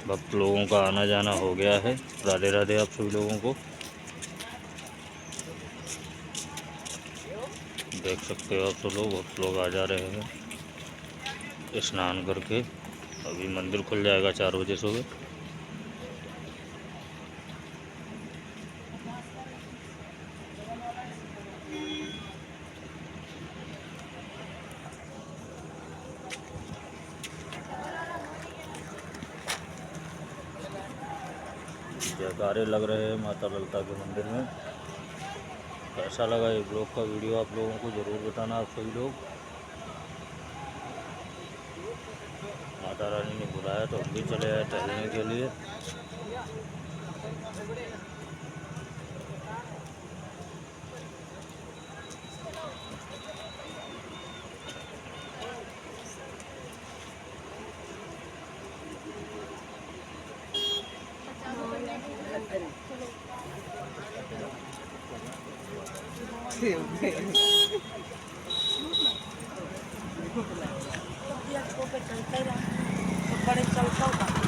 भक्त लोगों का आना जाना हो गया है। राधे राधे आप सभी लोगों को। देख सकते हो आप सब लोग, बहुत लोग आ जा रहे हैं स्नान करके। अभी मंदिर खुल जाएगा 4 बजे सुबह। जयकारे लग रहे हैं माता ललिता के मंदिर में। कैसा लगा ये ब्लॉग का वीडियो आप लोगों को ज़रूर बताना आप सभी लोग। माता रानी ने बुलाया तो हम भी चले आए टहलने के लिए। बड़े चलता